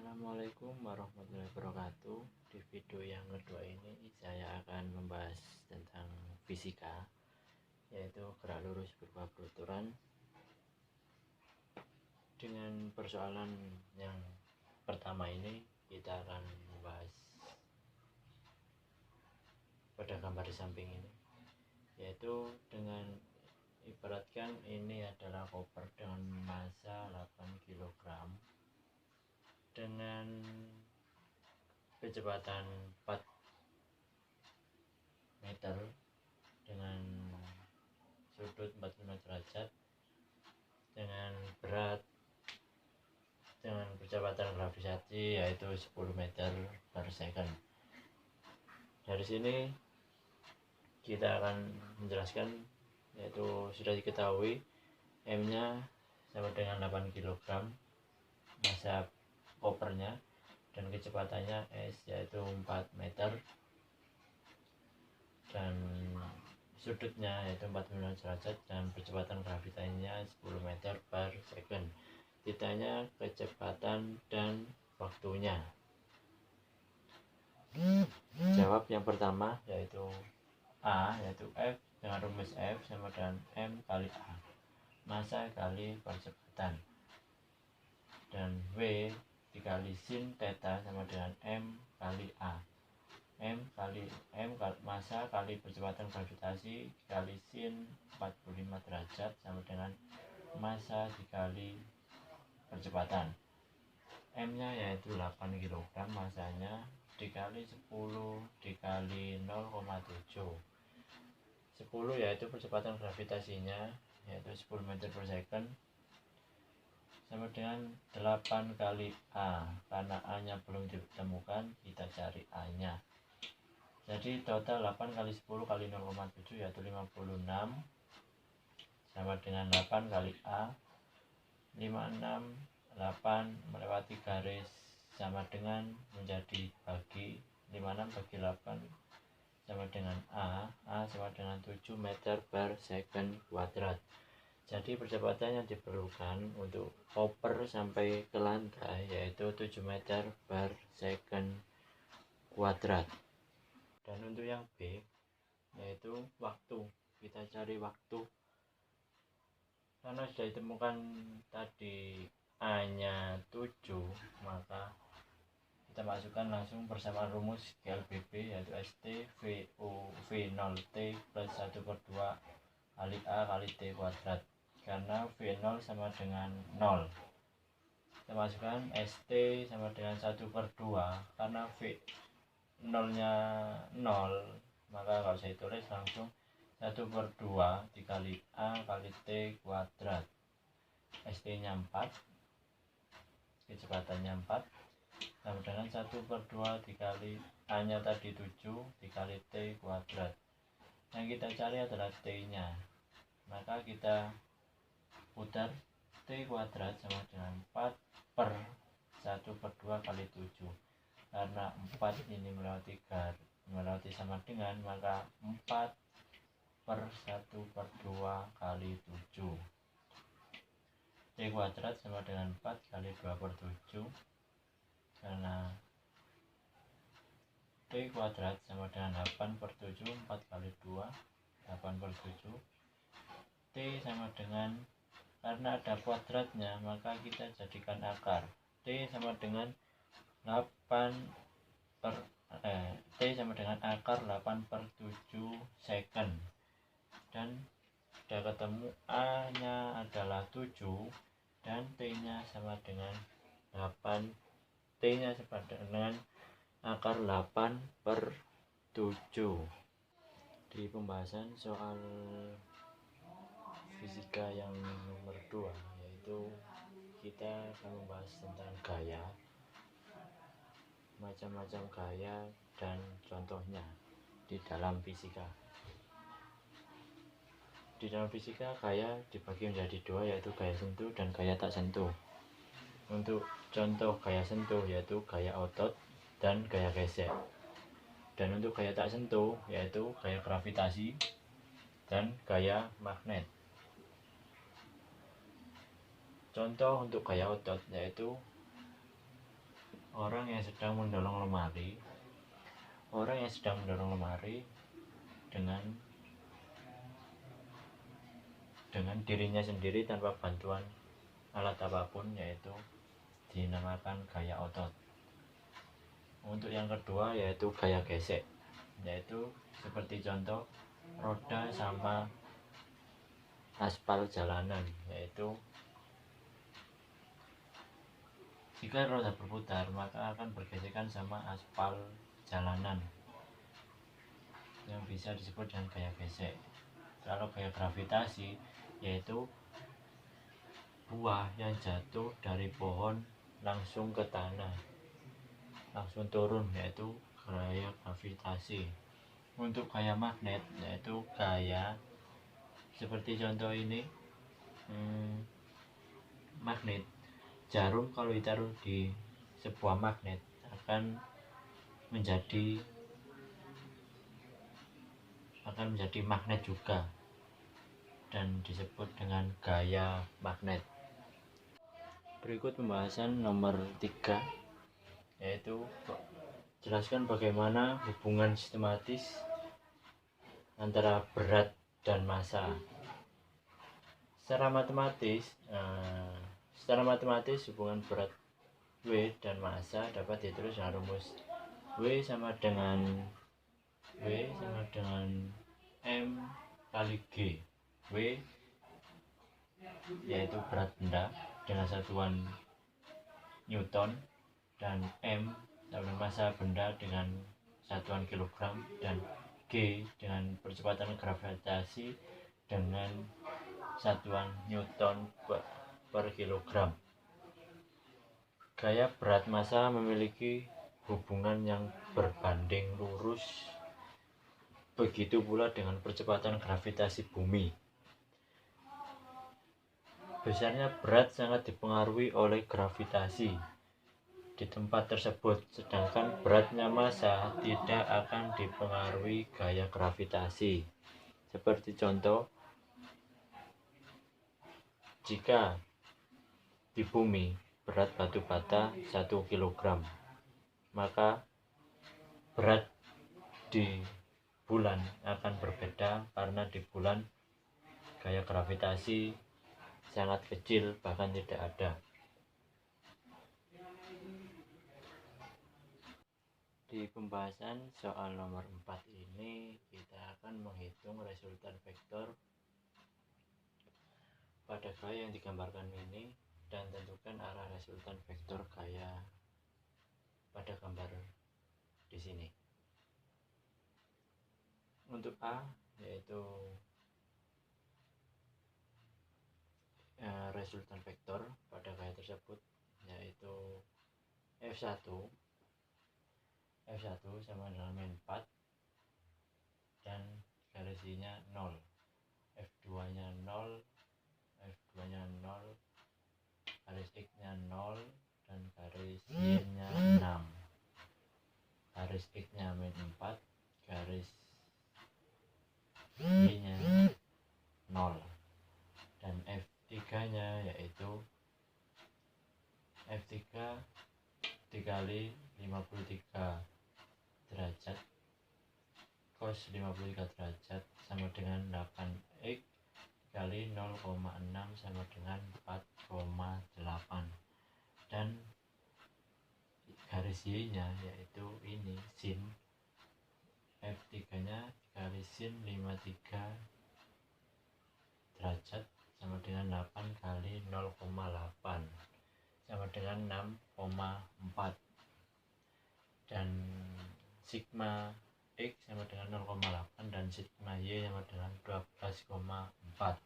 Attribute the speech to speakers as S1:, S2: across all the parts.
S1: Assalamualaikum warahmatullahi wabarakatuh. Di video yang kedua ini saya akan membahas tentang fisika, yaitu gerak lurus berupa peluturan. Dengan persoalan yang pertama ini kita akan membahas pada gambar di samping ini, yaitu dengan ibaratkan ini adalah koper dengan massa 8 kg dengan kecepatan 4 meter dengan sudut 45 derajat dengan berat dengan kecepatan gravitasi yaitu 10 meter per second. Dari sini kita akan menjelaskan, yaitu sudah diketahui M nya sama dengan 8 kg massa kopernya dan kecepatannya S yaitu 4 meter dan sudutnya yaitu 45 derajat dan kecepatan gravitasinya 10 meter per second. Ditanya kecepatan dan waktunya. Jawab yang pertama yaitu A, yaitu F dengan rumus F sama dengan M kali A, massa kali percepatan, dan W dikali sin theta sama dengan M kali A, massa kali percepatan gravitasi dikali sin 45 derajat sama dengan massa dikali percepatan. M nya yaitu 8 kg, massanya dikali 10 dikali 0,7. 10 yaitu percepatan gravitasinya yaitu 10 meter per second sama dengan 8 kali A. Karena A nya belum ditemukan, kita cari A nya. Jadi total 8 kali 10 kali 0,7 yaitu 56 sama dengan 8 kali A. 56, 8 melewati garis sama dengan menjadi bagi 56 bagi 8 sama dengan A sama dengan 7 meter per second kuadrat. Jadi percepatan yang diperlukan untuk koper sampai ke lantai yaitu 7 meter per second kuadrat. Dan untuk yang B yaitu waktu, kita cari waktu. Karena sudah ditemukan tadi A nya 7, maka kita masukkan langsung bersama rumus GLBB yaitu ST V0T plus 1/2 kali A kali T kuadrat. Karena V0 sama dengan 0, kita masukkan ST sama dengan 1/2. Karena V0 nya 0, maka kalau saya tulis langsung 1/2 dikali A kali T kuadrat. ST nya 4, kecepatannya 4 sama dengan 1/2 dikali A nya tadi 7 dikali T kuadrat. Yang kita cari adalah T nya, maka kita putar T kuadrat sama dengan 4 per 1/2 kali 7. Karena 4 ini melewati sama dengan, maka 4 per 1/2 kali 7. T kuadrat sama dengan 4 kali 2/7. Karena T kuadrat sama dengan 8/7, 4 kali 2 8/7. T sama dengan, karena ada kuadratnya maka kita jadikan akar. T sama dengan T sama dengan akar 8/7 second. Dan sudah ketemu A nya adalah 7 dan T nya sama dengan 8. T nya sama dengan akar 8/7. Di pembahasan soal fisika yang nomor 2 yaitu kita akan membahas tentang gaya, macam-macam gaya dan contohnya di dalam fisika. Di dalam fisika gaya dibagi menjadi 2 yaitu gaya sentuh dan gaya tak sentuh. Untuk contoh gaya sentuh yaitu gaya otot dan gaya gesek. Dan untuk gaya tak sentuh yaitu gaya gravitasi dan gaya magnet. Contoh untuk gaya otot yaitu orang yang sedang mendorong lemari dengan dirinya sendiri tanpa bantuan alat apapun, yaitu dinamakan gaya otot. Untuk yang kedua yaitu gaya gesek, yaitu seperti contoh roda sama aspal jalanan, yaitu jika roda berputar maka akan bergesekan sama aspal jalanan yang bisa disebut dengan gaya gesek. Kalau gaya gravitasi yaitu buah yang jatuh dari pohon langsung ke tanah, langsung turun, yaitu gaya gravitasi. Untuk gaya magnet yaitu gaya seperti contoh ini, magnet jarum kalau ditaruh di sebuah magnet akan menjadi magnet juga dan disebut dengan gaya magnet. Berikut pembahasan nomor 3, yaitu jelaskan bagaimana hubungan sistematis antara berat dan massa. Secara matematis hubungan berat W dan massa dapat ditulis dengan rumus W sama dengan M kali G. W yaitu berat benda dengan satuan Newton, dan M adalah massa benda dengan satuan kilogram, dan G dengan percepatan gravitasi dengan satuan Newton per kilogram. Gaya berat massa memiliki hubungan yang berbanding lurus, begitu pula dengan percepatan gravitasi bumi. Besarnya berat sangat dipengaruhi oleh gravitasi di tempat tersebut, sedangkan beratnya massa tidak akan dipengaruhi gaya gravitasi. Seperti contoh, jika di bumi berat batu bata 1 kg, maka berat di bulan akan berbeda karena di bulan gaya gravitasi sangat kecil, bahkan tidak ada. Di pembahasan soal nomor 4 ini kita akan menghitung resultan vektor pada gaya yang digambarkan ini dan tentukan arah resultan vektor gaya pada gambar di sini. Untuk A yaitu resultan vektor pada gaya tersebut yaitu F1 sama dengan min 4 dan garis nya 0, F2 nya 0, garis X nya 0, dan garis Y nya 6, garis X nya min 4, garis Y nya 0, dan F3 nya yaitu F3 dikali 53 derajat cos 53 derajat sama dengan 8x dikali 0,6 sama dengan 4,8, dan garis Y nya yaitu ini sin F3 nya dikali sin 53 derajat sama dengan 8 kali 0,8 sama dengan 6,4, dan sigma X sama dengan 0,8 dan sigma Y sama dengan 12,4.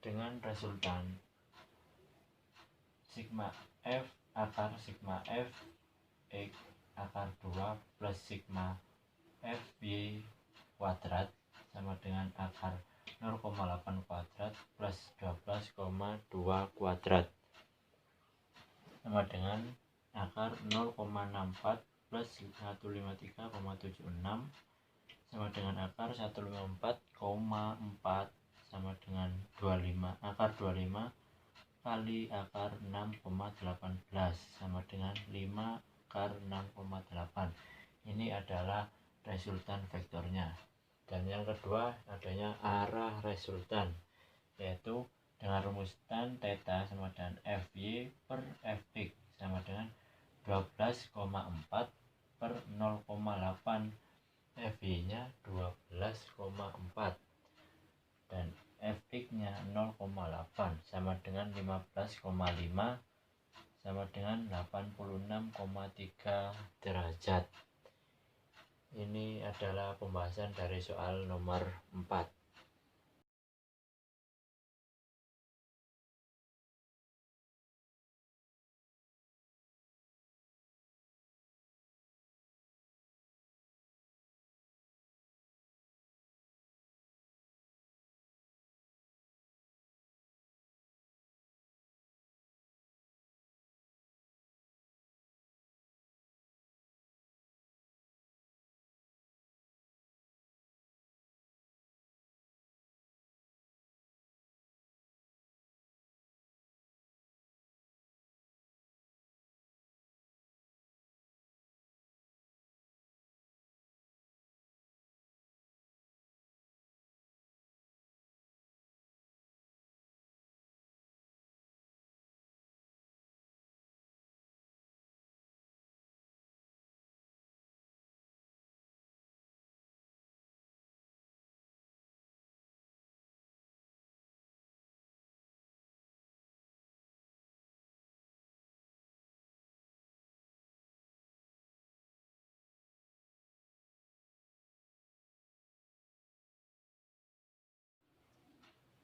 S1: Dengan resultan sigma F akar sigma F X akar 2 plus sigma F Y kuadrat sama dengan akar 0,8 kuadrat plus 12,2 kuadrat sama dengan akar 0,64 plus 153,76 sama dengan akar 154,4 sama dengan 25, akar 25 kali akar 6,18 sama dengan 5 akar 6,8. Ini adalah resultan vektornya. Dan yang kedua adanya arah resultan, yaitu dengan rumusan theta sama dengan Fy per Fx sama dengan 12,4 per 0,8. Fy nya 12,4 dan Fx nya 0,8 sama dengan 15,5 sama dengan 86,3 derajat. Ini adalah pembahasan dari soal nomor 4.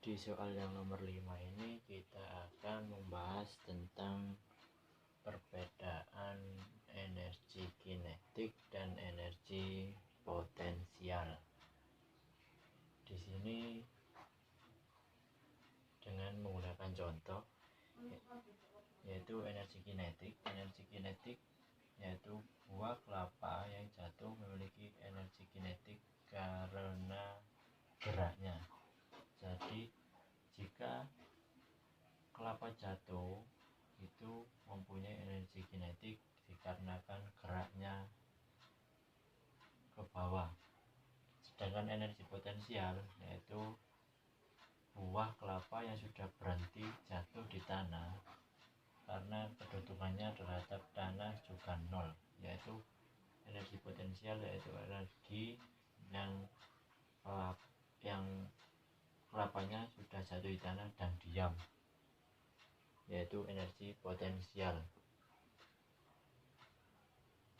S1: Di soal yang nomor 5 ini kita akan membahas tentang perbedaan energi kinetik dan energi potensial. Di sini dengan menggunakan contoh yaitu energi kinetik. Energi kinetik yaitu buah kelapa yang jatuh memiliki energi kinetik karena geraknya. Jadi jika kelapa jatuh itu mempunyai energi kinetik dikarenakan geraknya ke bawah. Sedangkan energi potensial yaitu buah kelapa yang sudah berhenti jatuh di tanah karena kedudukannya terhadap tanah juga nol, yaitu energi potensial yaitu energi yang kelapanya sudah jatuh di tanah dan diam, yaitu energi potensial.